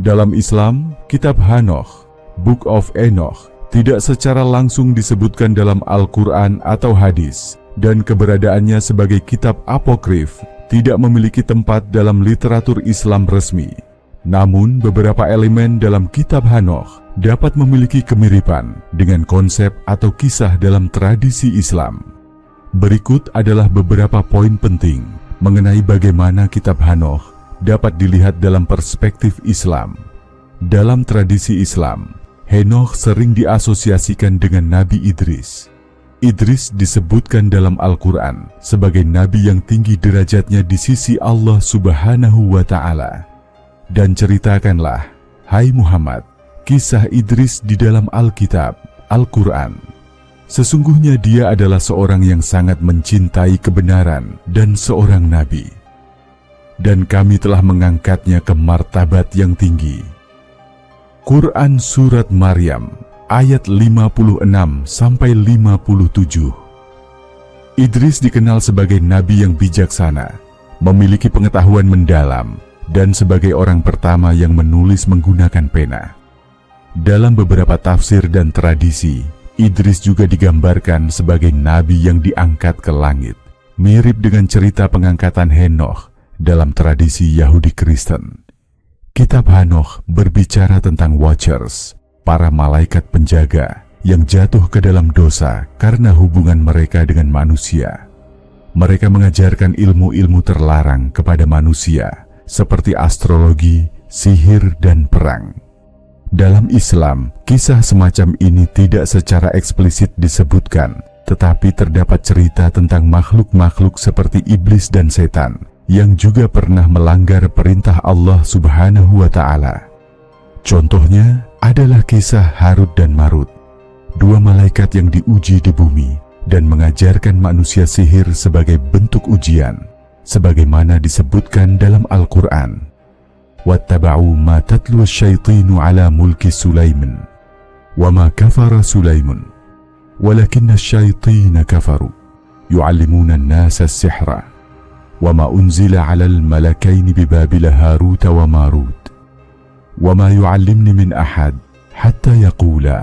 Dalam Islam, kitab Hanoch, Book of Enoch, tidak secara langsung disebutkan dalam Al-Quran atau hadis, dan keberadaannya sebagai kitab apokrif tidak memiliki tempat dalam literatur Islam resmi. Namun, beberapa elemen dalam kitab Hanoch dapat memiliki kemiripan dengan konsep atau kisah dalam tradisi Islam. Berikut adalah beberapa poin penting mengenai bagaimana kitab Hanoch dapat dilihat dalam perspektif Islam. Dalam tradisi Islam, Henoch sering diasosiasikan dengan Nabi Idris. Idris disebutkan dalam Al-Quran sebagai nabi yang tinggi derajatnya di sisi Allah Subhanahu wa Ta'ala. Dan ceritakanlah, hai Muhammad, kisah Idris di dalam Alkitab, Al-Quran. Sesungguhnya dia adalah seorang yang sangat mencintai kebenaran dan seorang nabi. Dan kami telah mengangkatnya ke martabat yang tinggi. Quran Surat Maryam ayat 56-57. Idris dikenal sebagai nabi yang bijaksana, memiliki pengetahuan mendalam, dan sebagai orang pertama yang menulis menggunakan pena. Dalam beberapa tafsir dan tradisi, Idris juga digambarkan sebagai nabi yang diangkat ke langit, mirip dengan cerita pengangkatan Henoch dalam tradisi Yahudi Kristen. Kitab Hanoch berbicara tentang Watchers, para malaikat penjaga yang jatuh ke dalam dosa karena hubungan mereka dengan manusia. Mereka mengajarkan ilmu-ilmu terlarang kepada manusia, seperti astrologi, sihir, dan perang. Dalam Islam, kisah semacam ini tidak secara eksplisit disebutkan, tetapi terdapat cerita tentang makhluk-makhluk seperti iblis dan setan yang juga pernah melanggar perintah Allah Subhanahu wa Ta'ala. Contohnya adalah kisah Harut dan Marut, dua malaikat yang diuji di bumi dan mengajarkan manusia sihir sebagai bentuk ujian, sebagaimana disebutkan dalam Al-Quran. وَاتَّبَعُوا مَا تَتْلُو الشَّيْطِينُ عَلَى مُلْكِ سُلَيْمَانَ وَمَا كَفَرَ سُلَيْمَانُ وَلَكِنَّ الشَّيَاطِينَ كَفَرُوا يُعَلِّمُونَ النَّاسَ السِّحْرَ وَمَا أُنْزِلَ عَلَى الْمَلَكَيْنِ بِبَابِلَ هَارُوتَ وَمَارُوتَ وَمَا يُعَلِّمْنِ مِنْ أَحَدٍ حَتَّى يَقُولَا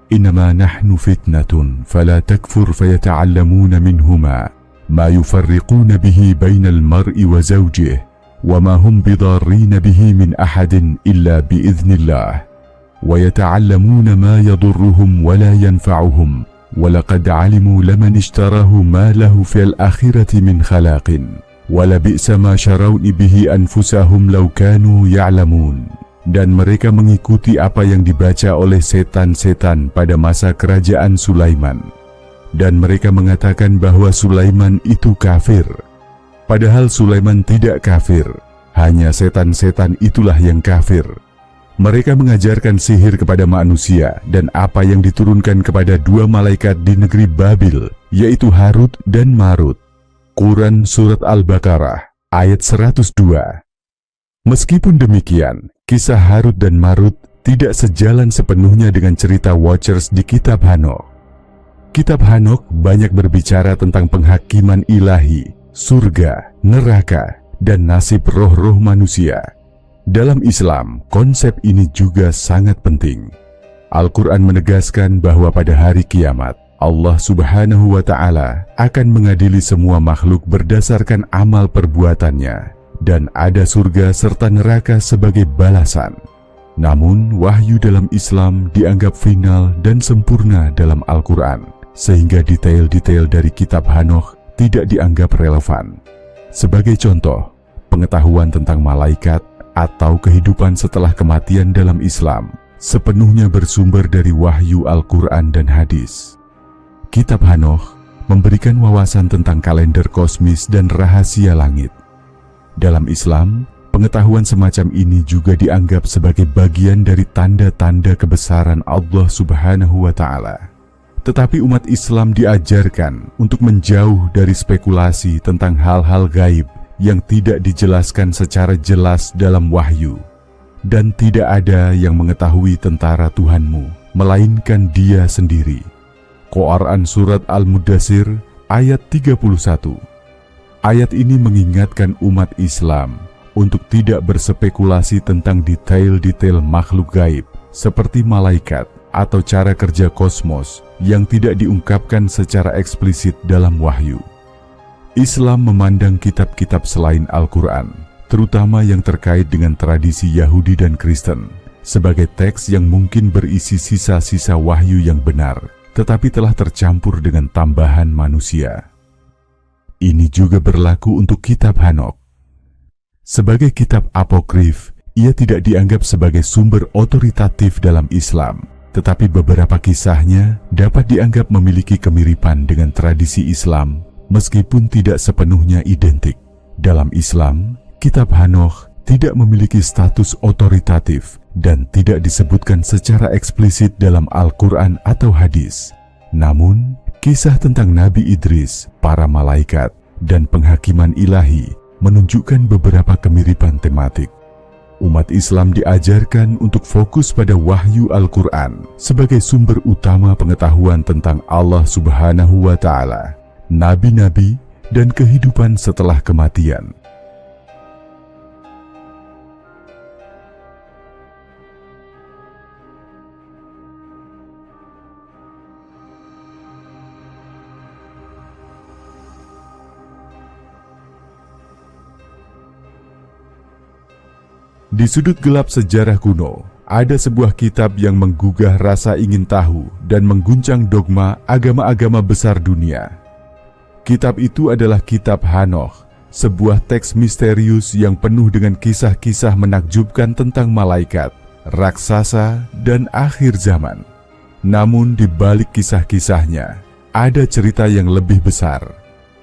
إِنَّمَا نَحْنُ فِتْنَةٌ فَلَا تَكْفُرْ فَيَتَعَلَّمُونَ مِنْهُمَا مَا يُفَرِّقُونَ بِهِ بَيْنَ الْمَرْءِ وَزَوْجِهِ وَمَا هُمْ بِضَارِّينَ بِهِ مِنْ أَحَدٍ إِلَّا بِإِذْنِ اللَّهِ وَيَتَعَلَّمُونَ مَا يَضُرُّهُمْ وَلَا يَنْفَعُهُمْ وَلَقَدْ عَلِمُوا لَمَنِ اشْتَرَاهُ مَا لَهُ فِي الْآخِرَةِ مِنْ خَلَاقٍ وَلَبِئْسَ مَا شَرَوْا بِهِ أَنفُسَهُمْ لَوْ كَانُوا يَعْلَمُونَ. Dan mereka mengikuti apa yang dibaca oleh setan-setan pada masa kerajaan Sulaiman. Dan mereka mengatakan bahwa Sulaiman itu kafir. Padahal Sulaiman tidak kafir, hanya setan-setan itulah yang kafir. Mereka mengajarkan sihir kepada manusia dan apa yang diturunkan kepada dua malaikat di negeri Babil, yaitu Harut dan Marut. Quran Surat Al-Baqarah ayat 102. Meskipun demikian, kisah Harut dan Marut tidak sejalan sepenuhnya dengan cerita Watchers di kitab Hanoch. Kitab Hanoch banyak berbicara tentang penghakiman ilahi, surga, neraka, dan nasib roh-roh manusia. Dalam Islam, konsep ini juga sangat penting. Al-Quran menegaskan bahwa pada hari kiamat, Allah Subhanahu wa Ta'ala akan mengadili semua makhluk berdasarkan amal perbuatannya, dan ada surga serta neraka sebagai balasan. Namun, wahyu dalam Islam dianggap final dan sempurna dalam Al-Quran, sehingga detail-detail dari kitab Hanoch tidak dianggap relevan. Sebagai contoh, pengetahuan tentang malaikat atau kehidupan setelah kematian dalam Islam sepenuhnya bersumber dari wahyu Al-Quran dan hadis. Kitab Hanoch memberikan wawasan tentang kalender kosmis dan rahasia langit. Dalam Islam, pengetahuan semacam ini juga dianggap sebagai bagian dari tanda-tanda kebesaran Allah Subhanahu wa Ta'ala. Tetapi umat Islam diajarkan untuk menjauh dari spekulasi tentang hal-hal gaib yang tidak dijelaskan secara jelas dalam wahyu. Dan tidak ada yang mengetahui tentara Tuhanmu, melainkan Dia sendiri. Quran Surat Al-Mudaththir ayat 31. Ayat ini mengingatkan umat Islam untuk tidak berspekulasi tentang detail-detail makhluk gaib seperti malaikat atau cara kerja kosmos yang tidak diungkapkan secara eksplisit dalam wahyu. Islam memandang kitab-kitab selain Al-Quran, terutama yang terkait dengan tradisi Yahudi dan Kristen, sebagai teks yang mungkin berisi sisa-sisa wahyu yang benar, tetapi telah tercampur dengan tambahan manusia. Ini juga berlaku untuk kitab Hanokh. Sebagai kitab apokrif, ia tidak dianggap sebagai sumber otoritatif dalam Islam, tetapi beberapa kisahnya dapat dianggap memiliki kemiripan dengan tradisi Islam, meskipun tidak sepenuhnya identik. Dalam Islam, kitab Hanokh tidak memiliki status otoritatif dan tidak disebutkan secara eksplisit dalam Al-Quran atau hadis. Namun, kisah tentang Nabi Idris, para malaikat, dan penghakiman ilahi menunjukkan beberapa kemiripan tematik. Umat Islam diajarkan untuk fokus pada wahyu Al-Quran sebagai sumber utama pengetahuan tentang Allah Subhanahu wa Ta'ala, nabi-nabi, dan kehidupan setelah kematian. Di sudut gelap sejarah kuno, ada sebuah kitab yang menggugah rasa ingin tahu dan mengguncang dogma agama-agama besar dunia. Kitab itu adalah kitab Hanokh, sebuah teks misterius yang penuh dengan kisah-kisah menakjubkan tentang malaikat, raksasa, dan akhir zaman. Namun di balik kisah-kisahnya, ada cerita yang lebih besar.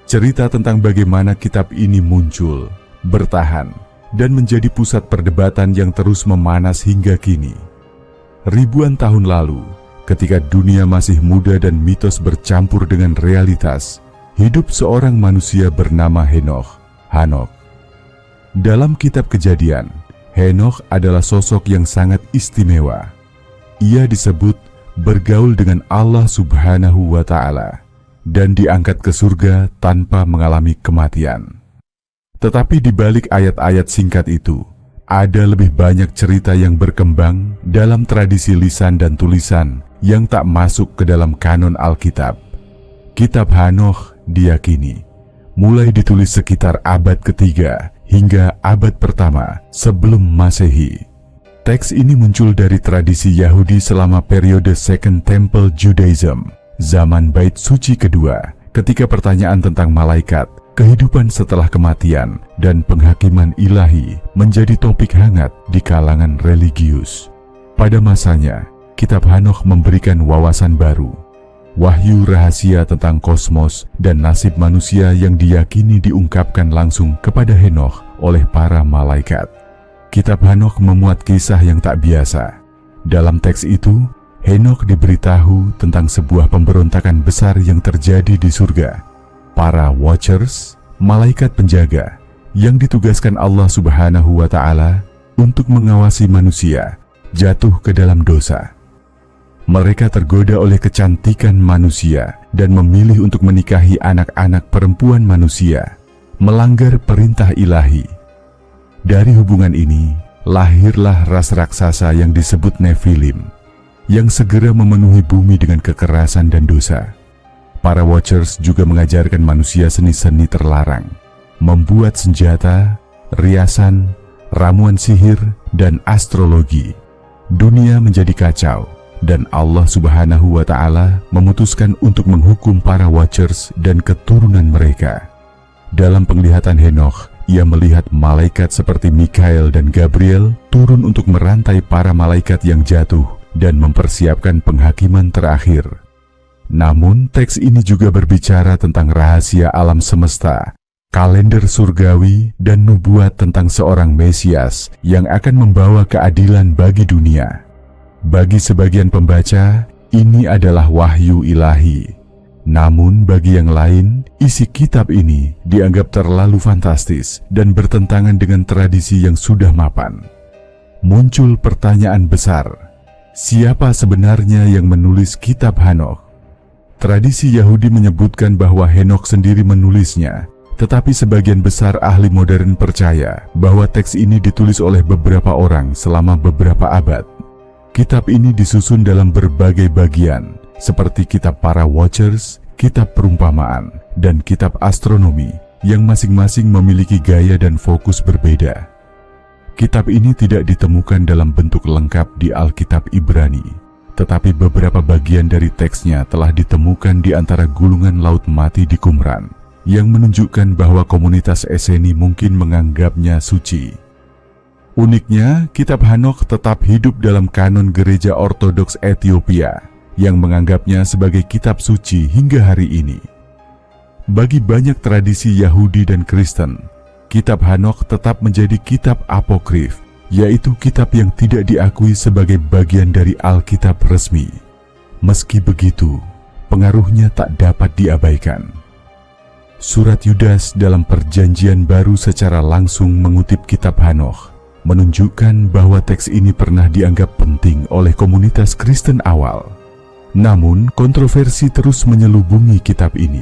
Cerita tentang bagaimana kitab ini muncul, bertahan, dan menjadi pusat perdebatan yang terus memanas hingga kini. Ribuan tahun lalu, ketika dunia masih muda dan mitos bercampur dengan realitas, hidup seorang manusia bernama Hanokh. Dalam kitab Kejadian, Hanokh adalah sosok yang sangat istimewa. Ia disebut bergaul dengan Allah Subhanahu wa Ta'ala dan diangkat ke surga tanpa mengalami kematian. Tetapi di balik ayat-ayat singkat itu, ada lebih banyak cerita yang berkembang dalam tradisi lisan dan tulisan yang tak masuk ke dalam kanon Alkitab. Kitab Hanokh diyakini mulai ditulis sekitar abad ketiga hingga abad pertama sebelum Masehi. Teks ini muncul dari tradisi Yahudi selama periode Second Temple Judaism, zaman Bait Suci kedua, ketika pertanyaan tentang malaikat, kehidupan setelah kematian, dan penghakiman ilahi menjadi topik hangat di kalangan religius. Pada masanya, kitab Hanokh memberikan wawasan baru, wahyu rahasia tentang kosmos dan nasib manusia yang diyakini diungkapkan langsung kepada Hanokh oleh para malaikat. Kitab Hanokh memuat kisah yang tak biasa. Dalam teks itu, Hanokh diberitahu tentang sebuah pemberontakan besar yang terjadi di surga. Para Watchers, malaikat penjaga, yang ditugaskan Allah Subhanahu wa Ta'ala untuk mengawasi manusia, jatuh ke dalam dosa. Mereka tergoda oleh kecantikan manusia dan memilih untuk menikahi anak-anak perempuan manusia, melanggar perintah ilahi. Dari hubungan ini, lahirlah ras raksasa yang disebut Nephilim, yang segera memenuhi bumi dengan kekerasan dan dosa. Para Watchers juga mengajarkan manusia seni-seni terlarang, membuat senjata, riasan, ramuan sihir, dan astrologi. Dunia menjadi kacau, dan Allah Subhanahu wa Ta'ala memutuskan untuk menghukum para Watchers dan keturunan mereka. Dalam penglihatan Hanokh, ia melihat malaikat seperti Mikael dan Gabriel turun untuk merantai para malaikat yang jatuh dan mempersiapkan penghakiman terakhir. Namun, teks ini juga berbicara tentang rahasia alam semesta, kalender surgawi, dan nubuat tentang seorang Mesias yang akan membawa keadilan bagi dunia. Bagi sebagian pembaca, ini adalah wahyu ilahi. Namun, bagi yang lain, isi kitab ini dianggap terlalu fantastis dan bertentangan dengan tradisi yang sudah mapan. Muncul pertanyaan besar, siapa sebenarnya yang menulis kitab Hanokh? Tradisi Yahudi menyebutkan bahwa Hanokh sendiri menulisnya, Tetapi sebagian besar ahli modern percaya bahwa teks ini ditulis oleh beberapa orang selama beberapa abad. Kitab ini disusun dalam berbagai bagian, seperti kitab para Watchers, kitab perumpamaan, dan kitab astronomi, yang masing-masing memiliki gaya dan fokus berbeda. Kitab ini tidak ditemukan dalam bentuk lengkap di Alkitab Ibrani, tetapi beberapa bagian dari teksnya telah ditemukan di antara gulungan laut mati di Qumran, yang menunjukkan bahwa komunitas Esseni mungkin menganggapnya suci. Uniknya, kitab Hanokh tetap hidup dalam kanon gereja Ortodoks Ethiopia, yang menganggapnya sebagai kitab suci hingga hari ini. Bagi banyak tradisi Yahudi dan Kristen, kitab Hanokh tetap menjadi kitab apokrif, yaitu kitab yang tidak diakui sebagai bagian dari Alkitab resmi. Meski begitu, pengaruhnya tak dapat diabaikan. Surat Yudas dalam Perjanjian Baru secara langsung mengutip kitab Hanokh, menunjukkan bahwa teks ini pernah dianggap penting oleh komunitas Kristen awal. Namun, kontroversi terus menyelubungi kitab ini.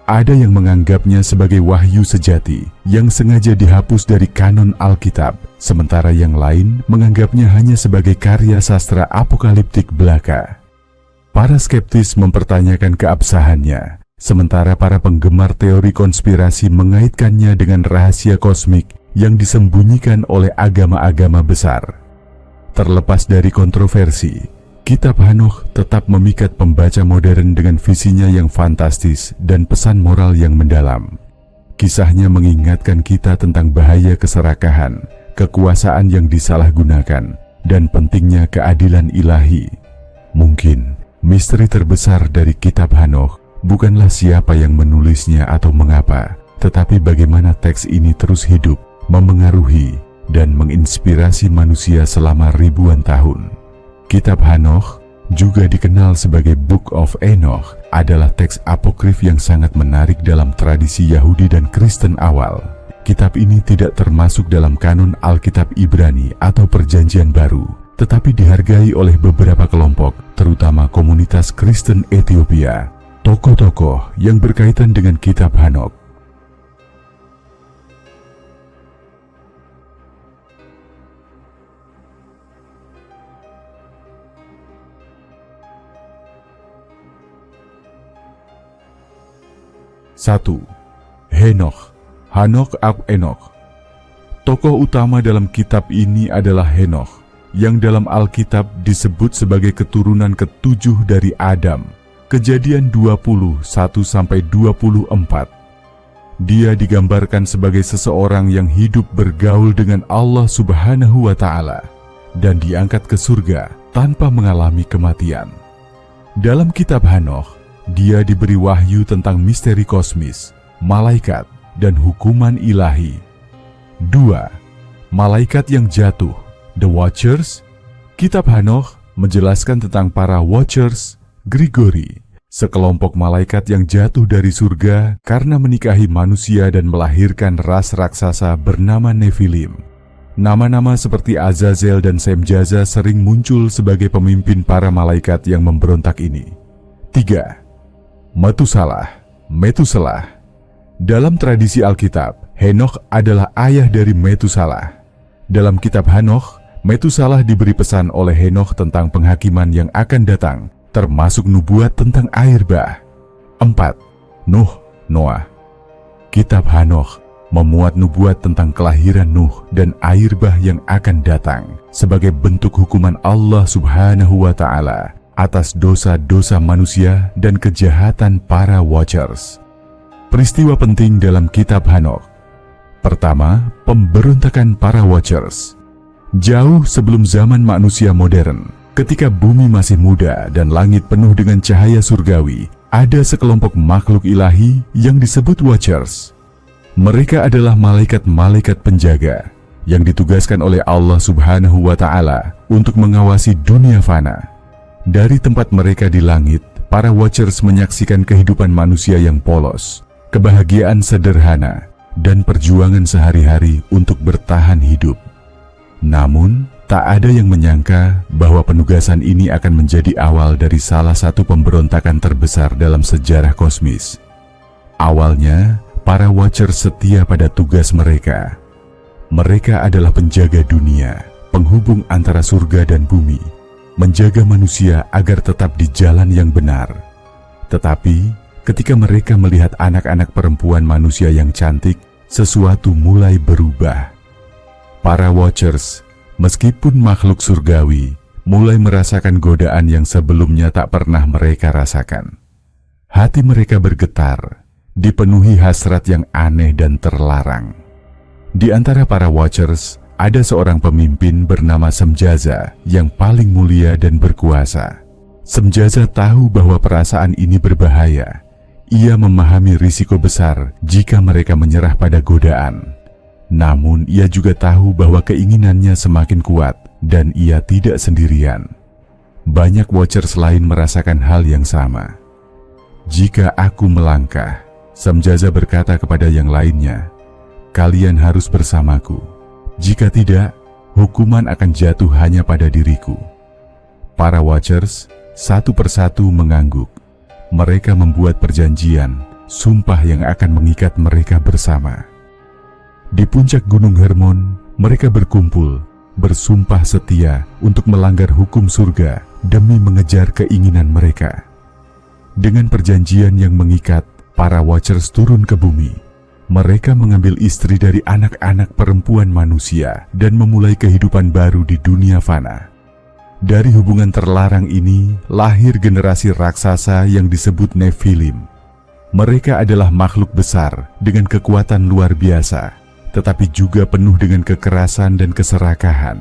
Ada yang menganggapnya sebagai wahyu sejati yang sengaja dihapus dari kanon Alkitab, sementara yang lain menganggapnya hanya sebagai karya sastra apokaliptik belaka. Para skeptis mempertanyakan keabsahannya, sementara para penggemar teori konspirasi mengaitkannya dengan rahasia kosmik yang disembunyikan oleh agama-agama besar. Terlepas dari kontroversi, kitab Hanokh tetap memikat pembaca modern dengan visinya yang fantastis dan pesan moral yang mendalam. Kisahnya mengingatkan kita tentang bahaya keserakahan, kekuasaan yang disalahgunakan, dan pentingnya keadilan ilahi. Mungkin misteri terbesar dari kitab Hanokh bukanlah siapa yang menulisnya atau mengapa, tetapi bagaimana teks ini terus hidup, memengaruhi, dan menginspirasi manusia selama ribuan tahun. Kitab Hanokh, juga dikenal sebagai Book of Enoch, adalah teks apokrif yang sangat menarik dalam tradisi Yahudi dan Kristen awal. Kitab ini tidak termasuk dalam kanon Alkitab Ibrani atau Perjanjian Baru, tetapi dihargai oleh beberapa kelompok, terutama komunitas Kristen Ethiopia, tokoh-tokoh yang berkaitan dengan kitab Hanokh. Satu, Henokh, Hanokh ab Enokh. Tokoh utama dalam kitab ini adalah Henokh, yang dalam Alkitab disebut sebagai keturunan ketujuh dari Adam. Kejadian 21-24. Dia digambarkan sebagai seseorang yang hidup bergaul dengan Allah Subhanahu wa Ta'ala dan diangkat ke surga tanpa mengalami kematian. Dalam kitab Hanokh, dia diberi wahyu tentang misteri kosmis, malaikat, dan hukuman ilahi. 2. Malaikat yang jatuh, The Watchers. Kitab Hanokh menjelaskan tentang para Watchers, Grigori, sekelompok malaikat yang jatuh dari surga karena menikahi manusia dan melahirkan ras raksasa bernama Nephilim. Nama-nama seperti Azazel dan Semjaza sering muncul sebagai pemimpin para malaikat yang memberontak ini. 3. Metusalah. Dalam tradisi Alkitab, Henokh adalah ayah dari Metusalah. Dalam kitab Hanokh, Metusalah diberi pesan oleh Henokh tentang penghakiman yang akan datang, termasuk nubuat tentang air bah. 4. Noah. Kitab Hanokh memuat nubuat tentang kelahiran Nuh dan air bah yang akan datang sebagai bentuk hukuman Allah Subhanahu wa Ta'ala atas dosa-dosa manusia dan kejahatan para Watchers. Peristiwa penting dalam kitab Hanokh. Pertama, pemberontakan para Watchers. Jauh sebelum zaman manusia modern, ketika bumi masih muda dan langit penuh dengan cahaya surgawi, ada sekelompok makhluk ilahi yang disebut Watchers. Mereka adalah malaikat-malaikat penjaga yang ditugaskan oleh Allah Subhanahu wa Ta'ala untuk mengawasi dunia fana. Dari tempat mereka di langit, para Watchers menyaksikan kehidupan manusia yang polos, kebahagiaan sederhana, dan perjuangan sehari-hari untuk bertahan hidup. Namun, tak ada yang menyangka bahwa penugasan ini akan menjadi awal dari salah satu pemberontakan terbesar dalam sejarah kosmis. Awalnya, Para Watchers setia pada tugas mereka. Mereka adalah penjaga dunia, penghubung antara surga dan bumi, menjaga manusia agar tetap di jalan yang benar. Tetapi, ketika mereka melihat anak-anak perempuan manusia yang cantik, sesuatu mulai berubah. Para Watchers, meskipun makhluk surgawi, mulai merasakan godaan yang sebelumnya tak pernah mereka rasakan. Hati mereka bergetar, dipenuhi hasrat yang aneh dan terlarang. Di antara para Watchers, ada seorang pemimpin bernama Semjaza yang paling mulia dan berkuasa. Semjaza tahu bahwa perasaan ini berbahaya. Ia memahami risiko besar jika mereka menyerah pada godaan. Namun, ia juga tahu bahwa keinginannya semakin kuat dan ia tidak sendirian. Banyak Watchers lain merasakan hal yang sama. Jika aku melangkah, Semjaza berkata kepada yang lainnya, kalian harus bersamaku. Jika tidak, hukuman akan jatuh hanya pada diriku. Para Watchers satu persatu mengangguk. Mereka membuat perjanjian, sumpah yang akan mengikat mereka bersama. Di puncak Gunung Hermon, mereka berkumpul, bersumpah setia untuk melanggar hukum surga demi mengejar keinginan mereka. Dengan perjanjian yang mengikat, para Watchers turun ke bumi. Mereka mengambil istri dari anak-anak perempuan manusia dan memulai kehidupan baru di dunia fana. Dari hubungan terlarang ini, lahir generasi raksasa yang disebut Nephilim. Mereka adalah makhluk besar dengan kekuatan luar biasa, tetapi juga penuh dengan kekerasan dan keserakahan.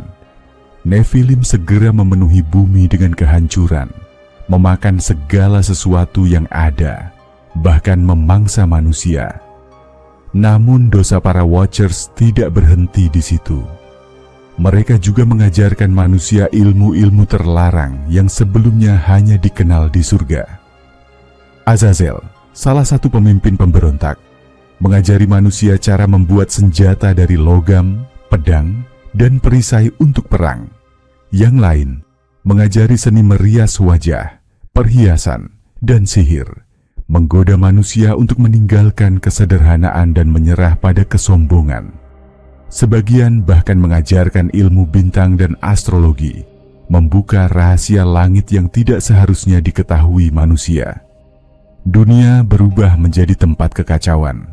Nephilim segera memenuhi bumi dengan kehancuran, memakan segala sesuatu yang ada, bahkan memangsa manusia. Namun dosa para Watchers tidak berhenti di situ. Mereka juga mengajarkan manusia ilmu-ilmu terlarang yang sebelumnya hanya dikenal di surga. Azazel, salah satu pemimpin pemberontak, mengajari manusia cara membuat senjata dari logam, pedang, dan perisai untuk perang. Yang lain, mengajari seni merias wajah, perhiasan, dan sihir, menggoda manusia untuk meninggalkan kesederhanaan dan menyerah pada kesombongan. Sebagian bahkan mengajarkan ilmu bintang dan astrologi, membuka rahasia langit yang tidak seharusnya diketahui manusia. Dunia berubah menjadi tempat kekacauan.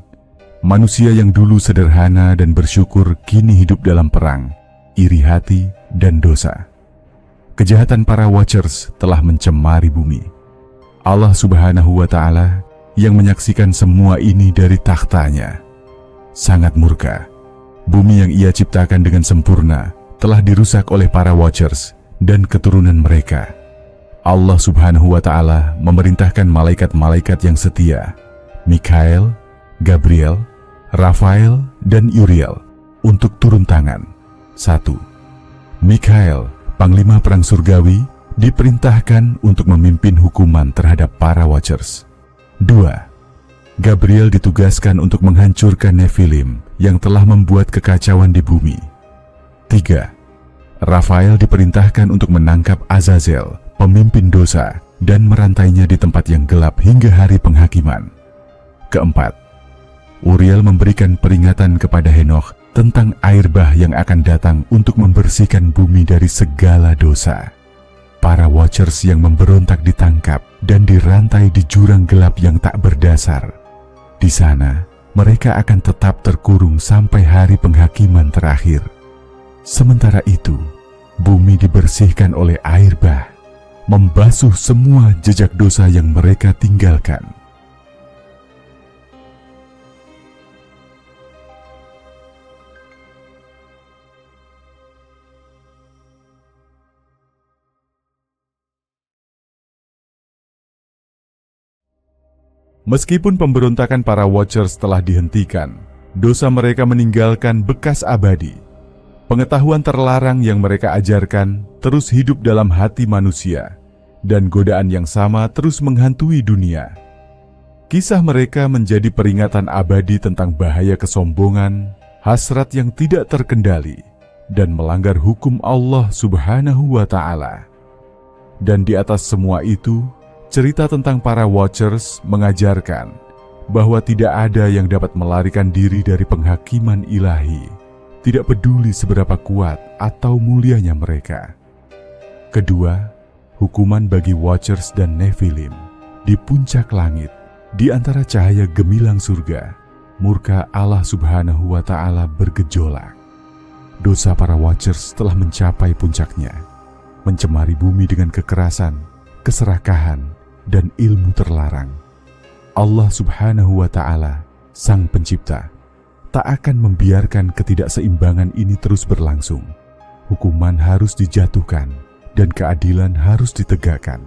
Manusia yang dulu sederhana dan bersyukur kini hidup dalam perang, iri hati, dan dosa. Kejahatan para Watchers telah mencemari bumi. Allah Subhanahu wa Ta'ala yang menyaksikan semua ini dari takhtanya sangat murka. Bumi yang ia ciptakan dengan sempurna telah dirusak oleh para Watchers dan keturunan mereka. Allah Subhanahu wa Ta'ala memerintahkan malaikat-malaikat yang setia, Mikael, Gabriel, Rafael, dan Uriel, untuk turun tangan. 1. Mikael, Panglima Perang Surgawi, diperintahkan untuk memimpin hukuman terhadap para Watchers. 2. Gabriel ditugaskan untuk menghancurkan Nephilim yang telah membuat kekacauan di bumi. 3. Rafael diperintahkan untuk menangkap Azazel, pemimpin dosa, dan merantainya di tempat yang gelap hingga hari penghakiman. 4. Uriel memberikan peringatan kepada Henokh tentang air bah yang akan datang untuk membersihkan bumi dari segala dosa. Para Watchers yang memberontak ditangkap dan dirantai di jurang gelap yang tak berdasar. Di sana, mereka akan tetap terkurung sampai hari penghakiman terakhir. Sementara itu, bumi dibersihkan oleh air bah, membasuh semua jejak dosa yang mereka tinggalkan. Meskipun pemberontakan para Watchers telah dihentikan, dosa mereka meninggalkan bekas abadi. Pengetahuan terlarang yang mereka ajarkan terus hidup dalam hati manusia, dan godaan yang sama terus menghantui dunia. Kisah mereka menjadi peringatan abadi tentang bahaya kesombongan, hasrat yang tidak terkendali, dan melanggar hukum Allah Subhanahu wa Ta'ala. Dan di atas semua itu, cerita tentang para Watchers mengajarkan bahwa tidak ada yang dapat melarikan diri dari penghakiman ilahi, tidak peduli seberapa kuat atau mulianya mereka. Kedua, hukuman bagi Watchers dan Nephilim. Di puncak langit, di antara cahaya gemilang surga, murka Allah Subhanahu wa Ta'ala bergejolak. Dosa para Watchers telah mencapai puncaknya, mencemari bumi dengan kekerasan, keserakahan, dan ilmu terlarang. Allah Subhanahu wa Ta'ala, Sang Pencipta, tak akan membiarkan ketidakseimbangan ini terus berlangsung. Hukuman harus dijatuhkan dan keadilan harus ditegakkan.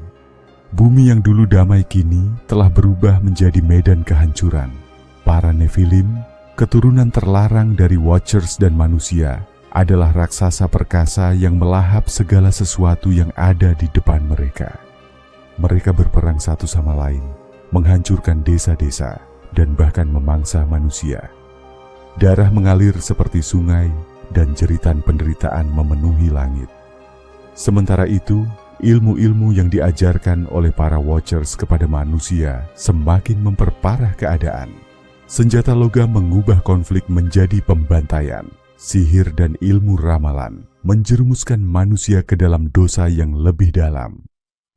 Bumi yang dulu damai kini telah berubah menjadi medan kehancuran. Para Nephilim, keturunan terlarang dari Watchers dan manusia, adalah raksasa perkasa yang melahap segala sesuatu yang ada di depan mereka. Mereka berperang satu sama lain, menghancurkan desa-desa, dan bahkan memangsa manusia. Darah mengalir seperti sungai, dan jeritan penderitaan memenuhi langit. Sementara itu, ilmu-ilmu yang diajarkan oleh para Watchers kepada manusia semakin memperparah keadaan. Senjata logam mengubah konflik menjadi pembantaian. Sihir dan ilmu ramalan menjerumuskan manusia ke dalam dosa yang lebih dalam.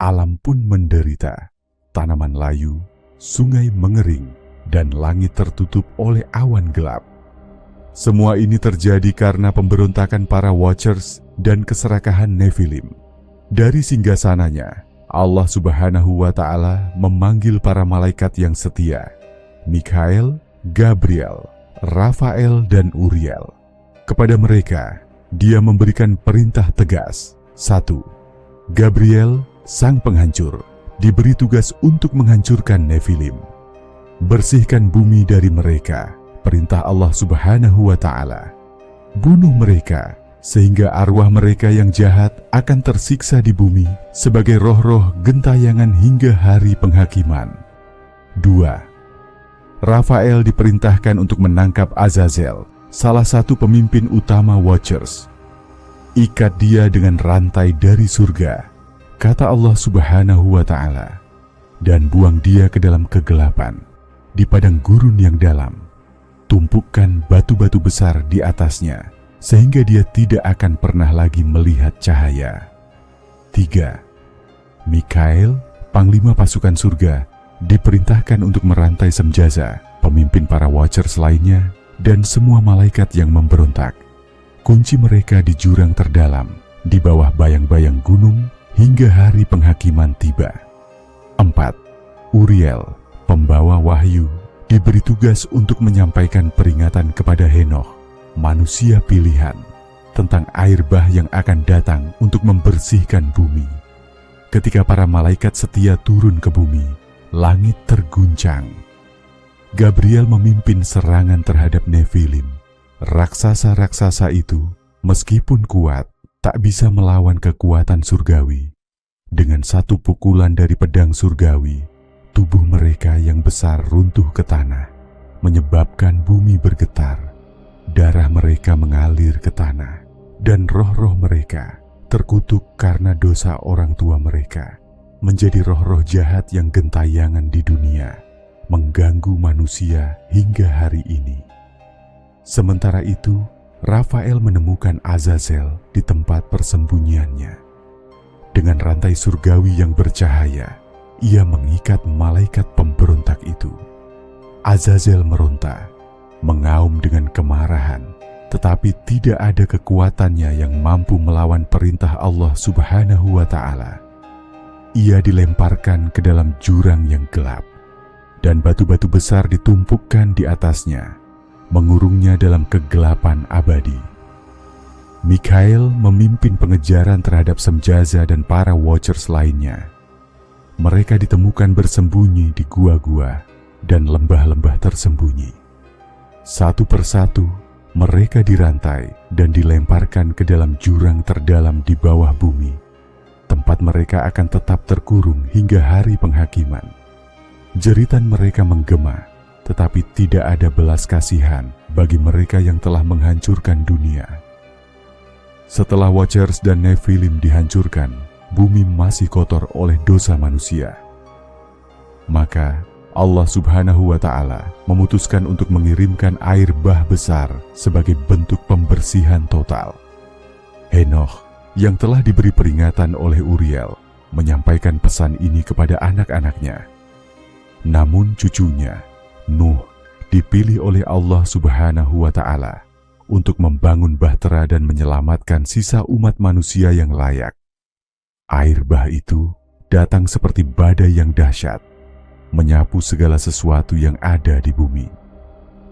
Alam pun menderita. Tanaman layu, sungai mengering, dan langit tertutup oleh awan gelap. Semua ini terjadi karena pemberontakan para Watchers dan keserakahan Nephilim. Dari singgasananya, Allah Subhanahu wa Ta'ala memanggil para malaikat yang setia, Mikael, Gabriel, Rafael, dan Uriel. Kepada mereka, Dia memberikan perintah tegas. 1. Gabriel, sang penghancur, diberi tugas untuk menghancurkan Nephilim. Bersihkan bumi dari mereka, perintah Allah Subhanahu wa Ta'ala. Bunuh mereka, sehingga arwah mereka yang jahat akan tersiksa di bumi sebagai roh-roh gentayangan hingga hari penghakiman. 2. Rafael diperintahkan untuk menangkap Azazel, salah satu pemimpin utama Watchers. Ikat dia dengan rantai dari surga, kata Allah Subhanahu wa Ta'ala, dan buang dia ke dalam kegelapan, di padang gurun yang dalam. Tumpukan batu-batu besar di atasnya, sehingga dia tidak akan pernah lagi melihat cahaya. 3. Mikael, panglima pasukan surga, diperintahkan untuk merantai Semjaza, pemimpin para Watchers lainnya, dan semua malaikat yang memberontak. Kunci mereka di jurang terdalam, di bawah bayang-bayang gunung, hingga hari penghakiman tiba. 4. Uriel, pembawa wahyu, diberi tugas untuk menyampaikan peringatan kepada Henokh, manusia pilihan, tentang air bah yang akan datang untuk membersihkan bumi. Ketika para malaikat setia turun ke bumi, langit terguncang. Gabriel memimpin serangan terhadap Nephilim. Raksasa-raksasa itu, meskipun kuat, tak bisa melawan kekuatan surgawi. Dengan satu pukulan dari pedang surgawi, tubuh mereka yang besar runtuh ke tanah, menyebabkan bumi bergetar. Darah mereka mengalir ke tanah, dan roh-roh mereka terkutuk karena dosa orang tua mereka, menjadi roh-roh jahat yang gentayangan di dunia, mengganggu manusia hingga hari ini. Sementara itu, Rafael menemukan Azazel di tempat persembunyiannya. Dengan rantai surgawi yang bercahaya, ia mengikat malaikat pemberontak itu. Azazel meronta, mengaum dengan kemarahan, tetapi tidak ada kekuatannya yang mampu melawan perintah Allah Subhanahu wa Ta'ala. Ia dilemparkan ke dalam jurang yang gelap, dan batu-batu besar ditumpukkan di atasnya, mengurungnya dalam kegelapan abadi. Mikael memimpin pengejaran terhadap Semjaza dan para Watchers lainnya. Mereka ditemukan bersembunyi di gua-gua dan lembah-lembah tersembunyi. Satu persatu, mereka dirantai dan dilemparkan ke dalam jurang terdalam di bawah bumi. Tempat mereka akan tetap terkurung hingga hari penghakiman. Jeritan mereka menggema, tetapi tidak ada belas kasihan bagi mereka yang telah menghancurkan dunia. Setelah Watchers dan Nephilim dihancurkan, bumi masih kotor oleh dosa manusia. Maka Allah Subhanahu wa Ta'ala memutuskan untuk mengirimkan air bah besar sebagai bentuk pembersihan total. Henokh yang telah diberi peringatan oleh Uriel menyampaikan pesan ini kepada anak-anaknya. Namun cucunya, Nuh, dipilih oleh Allah Subhanahu wa Ta'ala untuk membangun bahtera dan menyelamatkan sisa umat manusia yang layak. Air bah itu datang seperti badai yang dahsyat, menyapu segala sesuatu yang ada di bumi.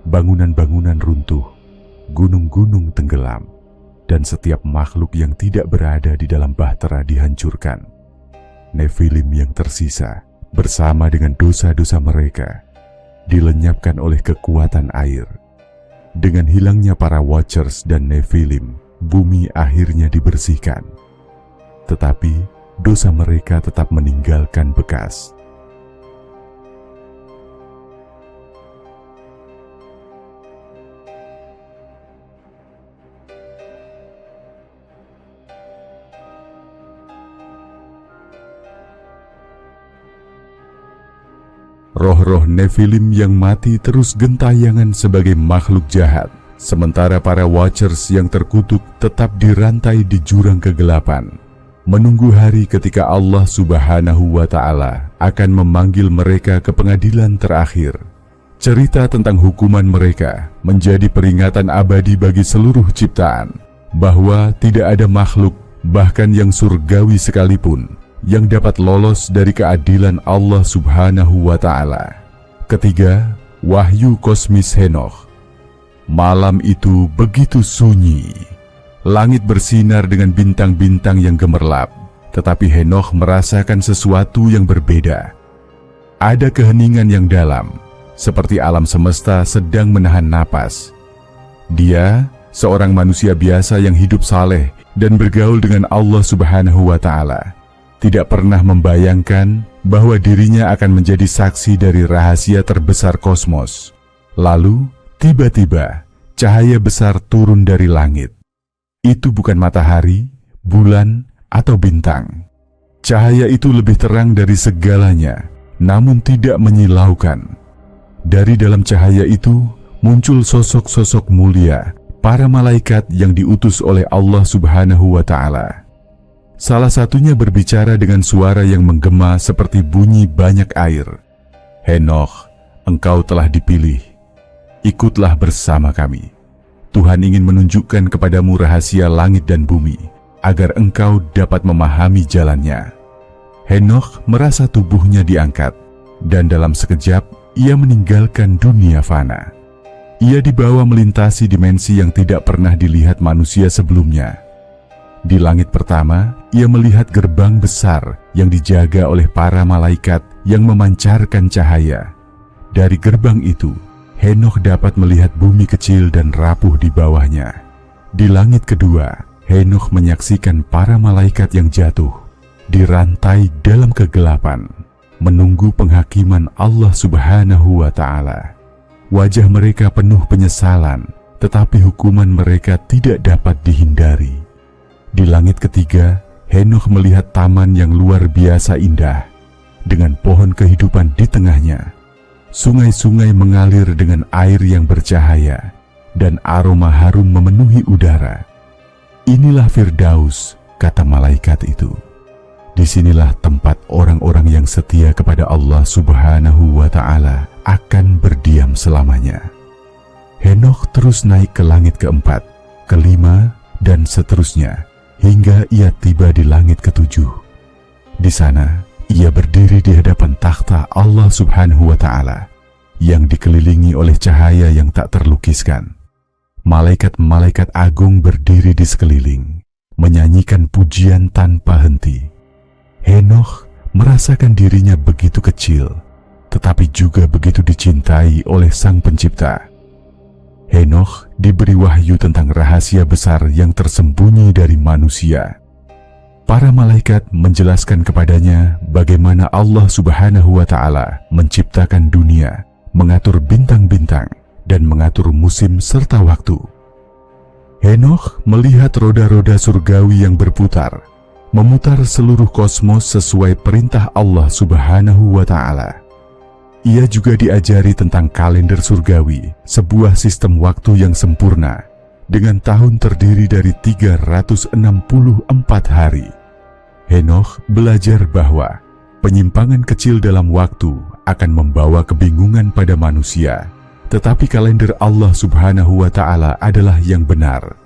Bangunan-bangunan runtuh, gunung-gunung tenggelam, dan setiap makhluk yang tidak berada di dalam bahtera dihancurkan. Nefilim yang tersisa bersama dengan dosa-dosa mereka dilenyapkan oleh kekuatan air. Dengan hilangnya para Watchers dan Nefilim, bumi akhirnya dibersihkan. Tetapi dosa mereka tetap meninggalkan bekas. Roh-roh Nefilim yang mati terus gentayangan sebagai makhluk jahat, sementara para Watchers yang terkutuk tetap dirantai di jurang kegelapan, menunggu hari ketika Allah Subhanahu wa Ta'ala akan memanggil mereka ke pengadilan terakhir. Cerita tentang hukuman mereka menjadi peringatan abadi bagi seluruh ciptaan, bahwa tidak ada makhluk, bahkan yang surgawi sekalipun, yang dapat lolos dari keadilan Allah Subhanahu wa Ta'ala. Ketiga, wahyu kosmis Henokh. Malam itu begitu sunyi. Langit bersinar dengan bintang-bintang yang gemerlap, tetapi Henokh merasakan sesuatu yang berbeda. Ada keheningan yang dalam, seperti alam semesta sedang menahan napas. Dia, seorang manusia biasa yang hidup saleh dan bergaul dengan Allah Subhanahu wa Ta'ala, tidak pernah membayangkan bahwa dirinya akan menjadi saksi dari rahasia terbesar kosmos. Lalu, tiba-tiba, cahaya besar turun dari langit. Itu bukan matahari, bulan, atau bintang. Cahaya itu lebih terang dari segalanya, namun tidak menyilaukan. Dari dalam cahaya itu, muncul sosok-sosok mulia, para malaikat yang diutus oleh Allah Subhanahu wa Ta'ala. Salah satunya berbicara dengan suara yang menggema seperti bunyi banyak air. Henokh, engkau telah dipilih. Ikutlah bersama kami. Tuhan ingin menunjukkan kepadamu rahasia langit dan bumi, agar engkau dapat memahami jalannya. Henokh merasa tubuhnya diangkat, dan dalam sekejap ia meninggalkan dunia fana. Ia dibawa melintasi dimensi yang tidak pernah dilihat manusia sebelumnya. Di langit pertama, ia melihat gerbang besar yang dijaga oleh para malaikat yang memancarkan cahaya. Dari gerbang itu, Henokh dapat melihat bumi kecil dan rapuh di bawahnya. Di langit kedua, Henokh menyaksikan para malaikat yang jatuh, dirantai dalam kegelapan, menunggu penghakiman Allah Subhanahu wa Ta'ala. Wajah mereka penuh penyesalan, tetapi hukuman mereka tidak dapat dihindari. Di langit ketiga, Henokh melihat taman yang luar biasa indah, dengan pohon kehidupan di tengahnya. Sungai-sungai mengalir dengan air yang bercahaya, dan aroma harum memenuhi udara. Inilah Firdaus, kata malaikat itu. Disinilah tempat orang-orang yang setia kepada Allah Subhanahu wa Ta'ala akan berdiam selamanya. Henokh terus naik ke langit keempat, kelima, dan seterusnya, hingga ia tiba di langit ketujuh. Di sana, ia berdiri di hadapan takhta Allah Subhanahu wa Ta'ala, yang dikelilingi oleh cahaya yang tak terlukiskan. Malaikat-malaikat agung berdiri di sekeliling, menyanyikan pujian tanpa henti. Henokh merasakan dirinya begitu kecil, tetapi juga begitu dicintai oleh Sang Pencipta. Henokh diberi wahyu tentang rahasia besar yang tersembunyi dari manusia. Para malaikat menjelaskan kepadanya bagaimana Allah Subhanahu wa Ta'ala menciptakan dunia, mengatur bintang-bintang, dan mengatur musim serta waktu. Henokh melihat roda-roda surgawi yang berputar, memutar seluruh kosmos sesuai perintah Allah Subhanahu wa Ta'ala. Ia juga diajari tentang kalender surgawi, sebuah sistem waktu yang sempurna, dengan tahun terdiri dari 364 hari. Henokh belajar bahwa penyimpangan kecil dalam waktu akan membawa kebingungan pada manusia, tetapi kalender Allah Subhanahu wa Ta'ala adalah yang benar.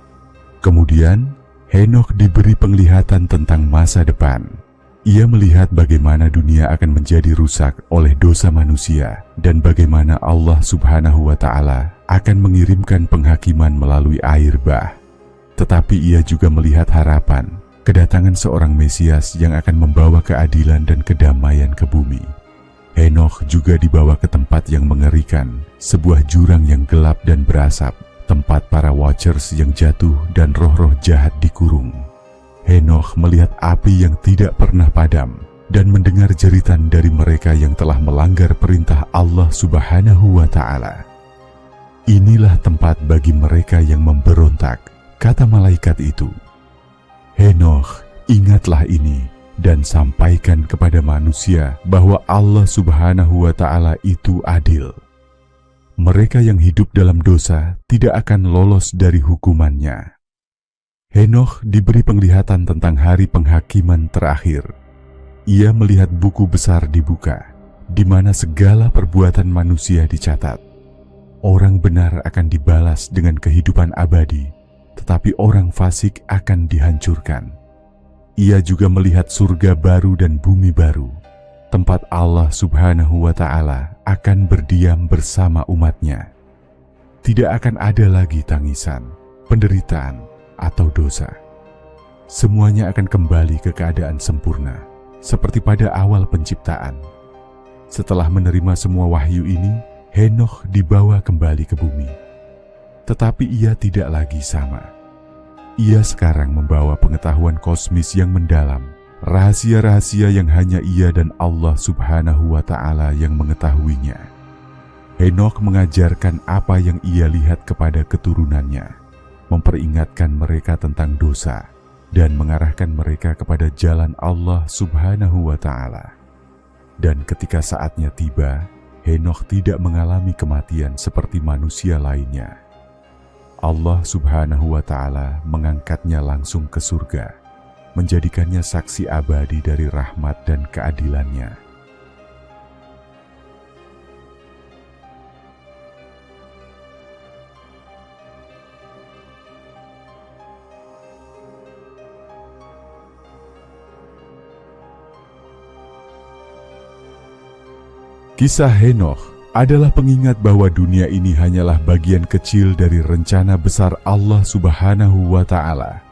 Kemudian, Henokh diberi penglihatan tentang masa depan. Ia melihat bagaimana dunia akan menjadi rusak oleh dosa manusia dan bagaimana Allah Subhanahu wa Ta'ala akan mengirimkan penghakiman melalui air bah. Tetapi ia juga melihat harapan kedatangan seorang Mesias yang akan membawa keadilan dan kedamaian ke bumi. Henokh juga dibawa ke tempat yang mengerikan, sebuah jurang yang gelap dan berasap, tempat para Watchers yang jatuh dan roh-roh jahat dikurung. Henokh melihat api yang tidak pernah padam dan mendengar jeritan dari mereka yang telah melanggar perintah Allah Subhanahu wa Ta'ala. Inilah tempat bagi mereka yang memberontak, kata malaikat itu. Henokh, ingatlah ini dan sampaikan kepada manusia bahwa Allah Subhanahu wa Ta'ala itu adil. Mereka yang hidup dalam dosa tidak akan lolos dari hukumannya. Henokh diberi penglihatan tentang hari penghakiman terakhir. Ia melihat buku besar dibuka, di mana segala perbuatan manusia dicatat. Orang benar akan dibalas dengan kehidupan abadi, tetapi orang fasik akan dihancurkan. Ia juga melihat surga baru dan bumi baru, tempat Allah Subhanahu wa Ta'ala akan berdiam bersama umatnya. Tidak akan ada lagi tangisan, penderitaan, atau dosa. Semuanya akan kembali ke keadaan sempurna, seperti pada awal penciptaan. Setelah menerima semua wahyu ini, Henokh dibawa kembali ke bumi. Tetapi ia tidak lagi sama. Ia sekarang membawa pengetahuan kosmis yang mendalam, rahasia-rahasia yang hanya ia dan Allah Subhanahu wa Ta'ala yang mengetahuinya. Henokh mengajarkan apa yang ia lihat kepada keturunannya, memperingatkan mereka tentang dosa, dan mengarahkan mereka kepada jalan Allah Subhanahu wa Ta'ala. Dan ketika saatnya tiba, Henokh tidak mengalami kematian seperti manusia lainnya. Allah Subhanahu wa Ta'ala mengangkatnya langsung ke surga, menjadikannya saksi abadi dari rahmat dan keadilannya. Kisah Henokh adalah pengingat bahwa dunia ini hanyalah bagian kecil dari rencana besar Allah Subhanahu wa Ta'ala.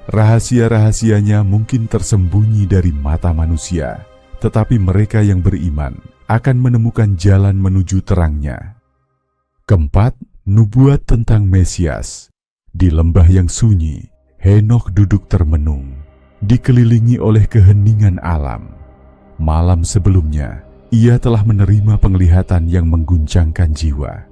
Rahasia-rahasianya mungkin tersembunyi dari mata manusia, tetapi mereka yang beriman akan menemukan jalan menuju terangnya. Keempat, nubuat tentang Mesias. Di lembah yang sunyi, Henokh duduk termenung, dikelilingi oleh keheningan alam. Malam sebelumnya, ia telah menerima penglihatan yang mengguncangkan jiwa.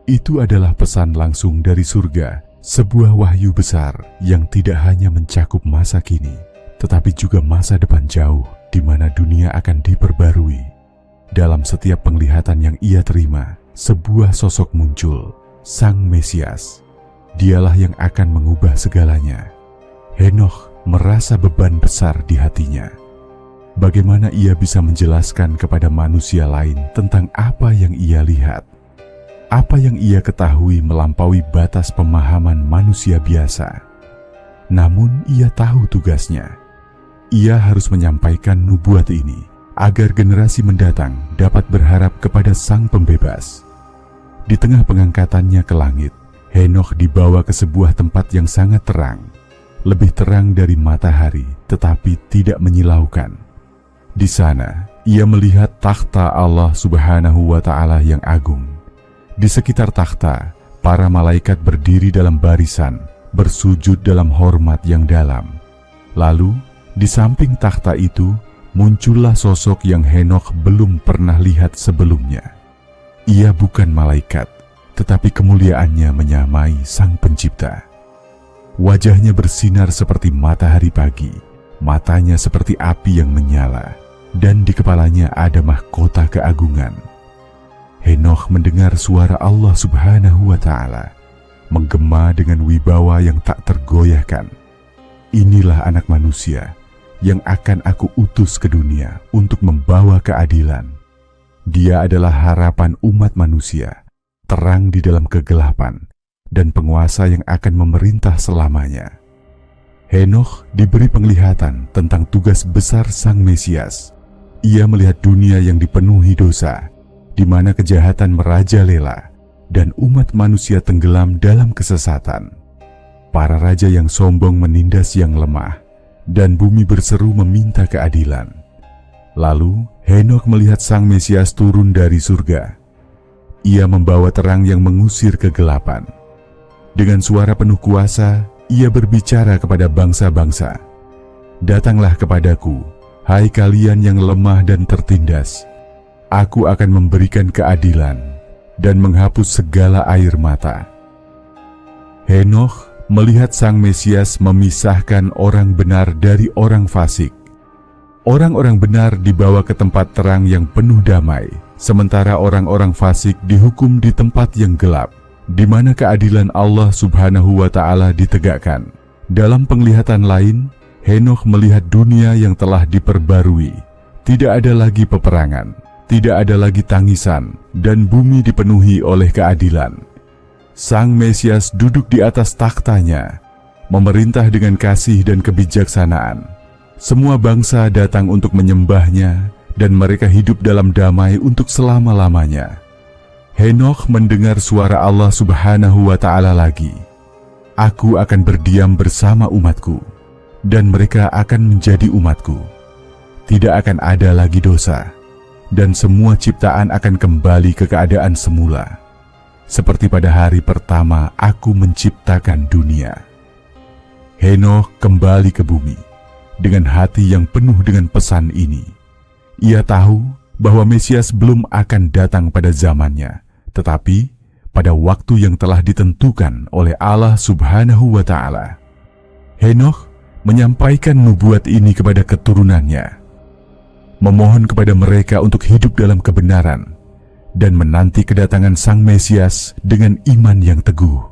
Itu adalah pesan langsung dari surga, sebuah wahyu besar yang tidak hanya mencakup masa kini, tetapi juga masa depan jauh di mana dunia akan diperbarui. Dalam setiap penglihatan yang ia terima, sebuah sosok muncul, Sang Mesias. Dialah yang akan mengubah segalanya. Henokh merasa beban besar di hatinya. Bagaimana ia bisa menjelaskan kepada manusia lain tentang apa yang ia lihat? Apa yang ia ketahui melampaui batas pemahaman manusia biasa. Namun ia tahu tugasnya. Ia harus menyampaikan nubuat ini agar generasi mendatang dapat berharap kepada Sang Pembebas. Di tengah pengangkatannya ke langit, Henokh dibawa ke sebuah tempat yang sangat terang, lebih terang dari matahari tetapi tidak menyilaukan. Di sana, ia melihat takhta Allah Subhanahu wa Ta'ala yang agung. Di sekitar takhta, para malaikat berdiri dalam barisan, bersujud dalam hormat yang dalam. Lalu, di samping takhta itu, muncullah sosok yang Henokh belum pernah lihat sebelumnya. Ia bukan malaikat, tetapi kemuliaannya menyamai Sang Pencipta. Wajahnya bersinar seperti matahari pagi, matanya seperti api yang menyala, dan di kepalanya ada mahkota keagungan. Henokh mendengar suara Allah Subhanahu wa Ta'ala menggema dengan wibawa yang tak tergoyahkan. Inilah anak manusia yang akan aku utus ke dunia untuk membawa keadilan. Dia adalah harapan umat manusia, terang di dalam kegelapan, dan penguasa yang akan memerintah selamanya. Henokh diberi penglihatan tentang tugas besar Sang Mesias. Ia melihat dunia yang dipenuhi dosa, di mana kejahatan merajalela dan umat manusia tenggelam dalam kesesatan. Para raja yang sombong menindas yang lemah, dan bumi berseru meminta keadilan. Lalu Henokh melihat Sang Mesias turun dari surga. Ia membawa terang yang mengusir kegelapan. Dengan suara penuh kuasa, ia berbicara kepada bangsa-bangsa. Datanglah kepadaku, hai kalian yang lemah dan tertindas. Aku akan memberikan keadilan dan menghapus segala air mata. Henokh melihat Sang Mesias memisahkan orang benar dari orang fasik. Orang-orang benar dibawa ke tempat terang yang penuh damai, sementara orang-orang fasik dihukum di tempat yang gelap, di mana keadilan Allah Subhanahu wa Ta'ala ditegakkan. Dalam penglihatan lain, Henokh melihat dunia yang telah diperbarui. Tidak ada lagi peperangan, tidak ada lagi tangisan, dan bumi dipenuhi oleh keadilan. Sang Mesias duduk di atas takhtanya, memerintah dengan kasih dan kebijaksanaan. Semua bangsa datang untuk menyembahnya, dan mereka hidup dalam damai untuk selama-lamanya. Henokh mendengar suara Allah Subhanahu wa Ta'ala lagi. Aku akan berdiam bersama umatku, dan mereka akan menjadi umatku. Tidak akan ada lagi dosa, dan semua ciptaan akan kembali ke keadaan semula, seperti pada hari pertama aku menciptakan dunia. Henokh kembali ke bumi dengan hati yang penuh dengan pesan ini. Ia tahu bahwa Mesias belum akan datang pada zamannya, tetapi pada waktu yang telah ditentukan oleh Allah Subhanahu wa Ta'ala. Henokh menyampaikan nubuat ini kepada keturunannya, memohon kepada mereka untuk hidup dalam kebenaran dan menanti kedatangan Sang Mesias dengan iman yang teguh.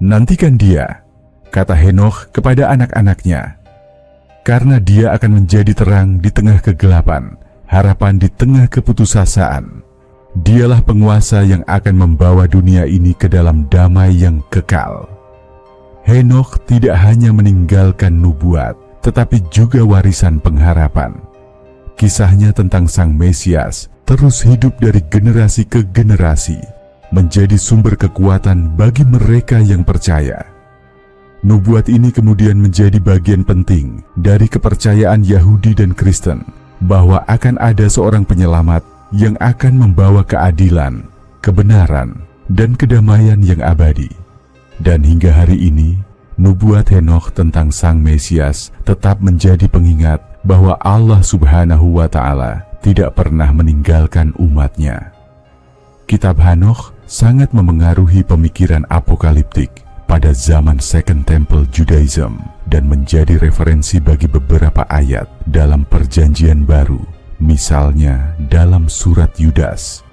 Nantikan dia, kata Henokh kepada anak-anaknya, karena dia akan menjadi terang di tengah kegelapan, harapan di tengah keputusasaan. Dialah penguasa yang akan membawa dunia ini ke dalam damai yang kekal. Henokh tidak hanya meninggalkan nubuat, tetapi juga warisan pengharapan. Kisahnya tentang Sang Mesias terus hidup dari generasi ke generasi, menjadi sumber kekuatan bagi mereka yang percaya. Nubuat ini kemudian menjadi bagian penting dari kepercayaan Yahudi dan Kristen, bahwa akan ada seorang penyelamat yang akan membawa keadilan, kebenaran, dan kedamaian yang abadi. Dan hingga hari ini, nubuat Henokh tentang Sang Mesias tetap menjadi pengingat bahwa Allah Subhanahu wa Ta'ala tidak pernah meninggalkan umatnya. Kitab Henokh sangat memengaruhi pemikiran apokaliptik pada zaman Second Temple Judaism dan menjadi referensi bagi beberapa ayat dalam Perjanjian Baru, misalnya dalam surat Yudas.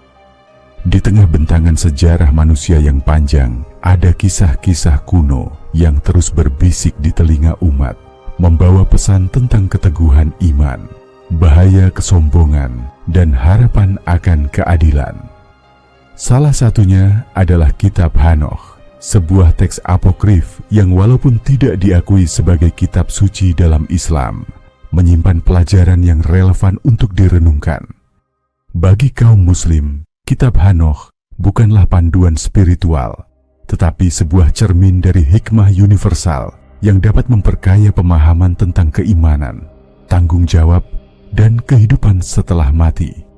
Di tengah bentangan sejarah manusia yang panjang, ada kisah-kisah kuno yang terus berbisik di telinga umat, membawa pesan tentang keteguhan iman, bahaya kesombongan, dan harapan akan keadilan. Salah satunya adalah Kitab Henokh, sebuah teks apokrif yang walaupun tidak diakui sebagai kitab suci dalam Islam, menyimpan pelajaran yang relevan untuk direnungkan. Bagi kaum muslim, Kitab Henokh bukanlah panduan spiritual, tetapi sebuah cermin dari hikmah universal yang dapat memperkaya pemahaman tentang keimanan, tanggung jawab, dan kehidupan setelah mati.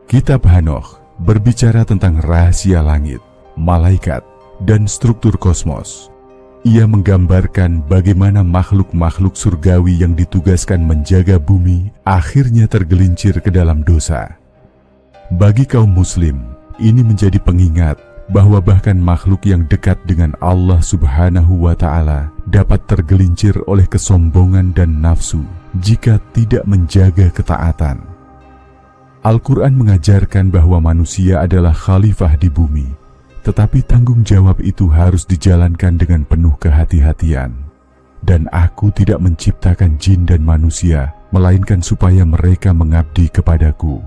Kitab Henokh berbicara tentang rahasia langit, malaikat, dan struktur kosmos. Ia menggambarkan bagaimana makhluk-makhluk surgawi yang ditugaskan menjaga bumi akhirnya tergelincir ke dalam dosa. Bagi kaum muslim, ini menjadi pengingat bahwa bahkan makhluk yang dekat dengan Allah Subhanahu wa Ta'ala dapat tergelincir oleh kesombongan dan nafsu jika tidak menjaga ketaatan. Al-Quran mengajarkan bahwa manusia adalah khalifah di bumi, tetapi tanggung jawab itu harus dijalankan dengan penuh kehati-hatian. Dan aku tidak menciptakan jin dan manusia, melainkan supaya mereka mengabdi kepadaku.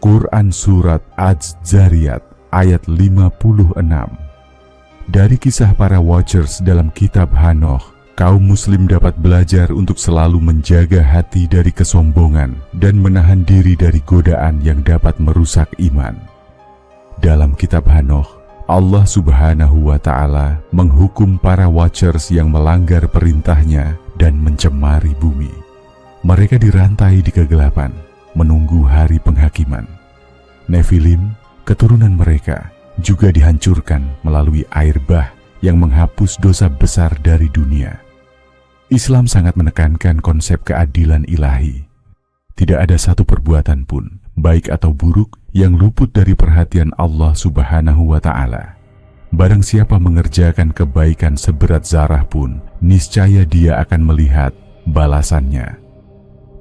Quran Surat Az-Zariyat ayat 56. Dari kisah para Watchers dalam kitab Hanoch, kaum muslim dapat belajar untuk selalu menjaga hati dari kesombongan dan menahan diri dari godaan yang dapat merusak iman. Dalam kitab Hanoch, Allah Subhanahu wa Ta'ala menghukum para Watchers yang melanggar perintahnya dan mencemari bumi. Mereka dirantai di kegelapan, menunggu hari penghakiman. Nephilim, keturunan mereka, juga dihancurkan melalui air bah yang menghapus dosa besar dari dunia. Islam sangat menekankan konsep keadilan ilahi. Tidak ada satu perbuatan pun, baik atau buruk, yang luput dari perhatian Allah Subhanahu wa Ta'ala. Barang siapa mengerjakan kebaikan seberat zarah pun, niscaya dia akan melihat balasannya.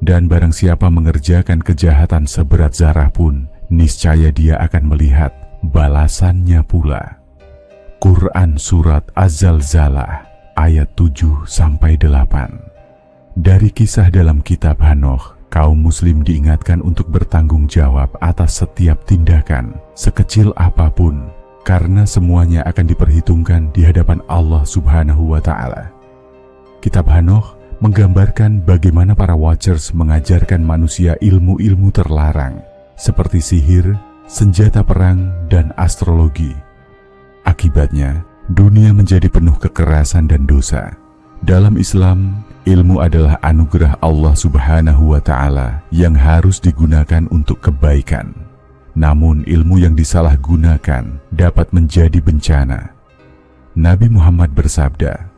Dan barang siapa mengerjakan kejahatan seberat zarah pun, niscaya dia akan melihat balasannya pula. Quran Surat Az-Zalzalah ayat 7-8. Dari kisah dalam kitab Hanoch, kaum muslim diingatkan untuk bertanggung jawab atas setiap tindakan, sekecil apapun, karena semuanya akan diperhitungkan di hadapan Allah Subhanahu wa Ta'ala. Kitab Hanoch menggambarkan bagaimana para Watchers mengajarkan manusia ilmu-ilmu terlarang, seperti sihir, senjata perang, dan astrologi. Akibatnya, dunia menjadi penuh kekerasan dan dosa. Dalam Islam, ilmu adalah anugerah Allah Subhanahu wa Ta'ala yang harus digunakan untuk kebaikan. Namun ilmu yang disalahgunakan dapat menjadi bencana. Nabi Muhammad bersabda,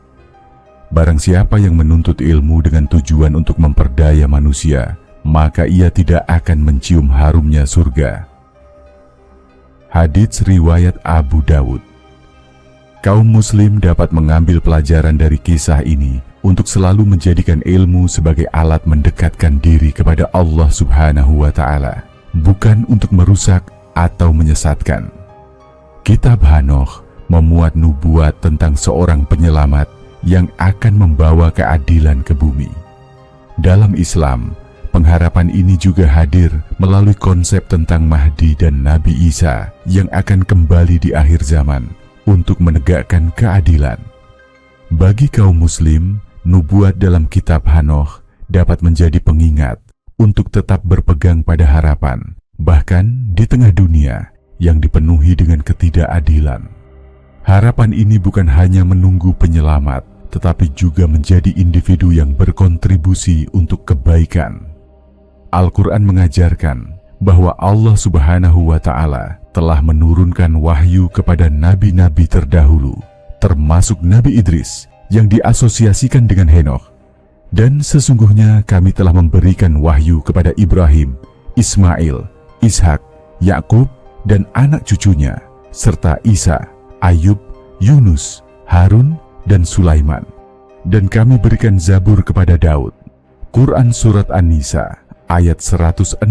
"Barang siapa yang menuntut ilmu dengan tujuan untuk memperdaya manusia, maka ia tidak akan mencium harumnya surga." Hadits riwayat Abu Dawud. Kaum muslim dapat mengambil pelajaran dari kisah ini untuk selalu menjadikan ilmu sebagai alat mendekatkan diri kepada Allah Subhanahu wa Ta'ala, bukan untuk merusak atau menyesatkan. Kitab Hanoch memuat nubuat tentang seorang penyelamat yang akan membawa keadilan ke bumi. Dalam Islam, pengharapan ini juga hadir melalui konsep tentang Mahdi dan Nabi Isa yang akan kembali di akhir zaman untuk menegakkan keadilan. Bagi kaum muslim, nubuat dalam kitab Hanoch dapat menjadi pengingat untuk tetap berpegang pada harapan, bahkan di tengah dunia yang dipenuhi dengan ketidakadilan. Harapan ini bukan hanya menunggu penyelamat, tetapi juga menjadi individu yang berkontribusi untuk kebaikan. Al-Quran mengajarkan bahwa Allah Subhanahu wa Ta'ala telah menurunkan wahyu kepada nabi-nabi terdahulu, termasuk Nabi Idris yang diasosiasikan dengan Henoch. Dan sesungguhnya kami telah memberikan wahyu kepada Ibrahim, Ismail, Ishak, Yakub, dan anak cucunya, serta Isa, Ayub, Yunus, Harun, dan Sulaiman. Dan kami berikan Zabur kepada Daud. Quran Surat An-Nisa ayat 163.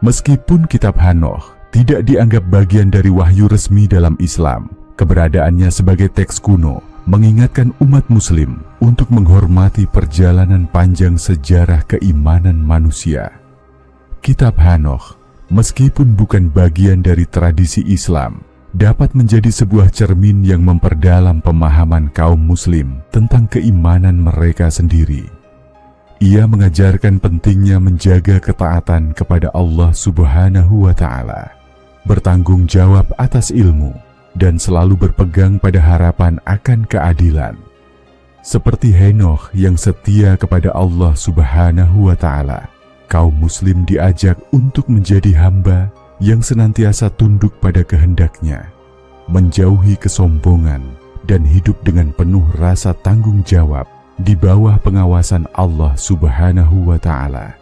Meskipun kitab Hanoch tidak dianggap bagian dari wahyu resmi dalam Islam, keberadaannya sebagai teks kuno mengingatkan umat muslim untuk menghormati perjalanan panjang sejarah keimanan manusia. Kitab Hanoch, meskipun bukan bagian dari tradisi Islam, dapat menjadi sebuah cermin yang memperdalam pemahaman kaum muslim tentang keimanan mereka sendiri. Ia mengajarkan pentingnya menjaga ketaatan kepada Allah Subhanahu wa Ta'ala, bertanggung jawab atas ilmu, dan selalu berpegang pada harapan akan keadilan. Seperti Henoch yang setia kepada Allah Subhanahu wa Ta'ala, kaum muslim diajak untuk menjadi hamba yang senantiasa tunduk pada kehendaknya, menjauhi kesombongan, dan hidup dengan penuh rasa tanggung jawab di bawah pengawasan Allah Subhanahu wa Ta'ala.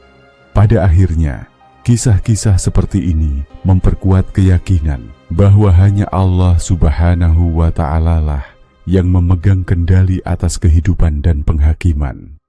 Pada akhirnya, Kisah-kisah seperti ini memperkuat keyakinan bahwa hanya Allah Subhanahu wa Ta'ala lah yang memegang kendali atas kehidupan dan penghakiman.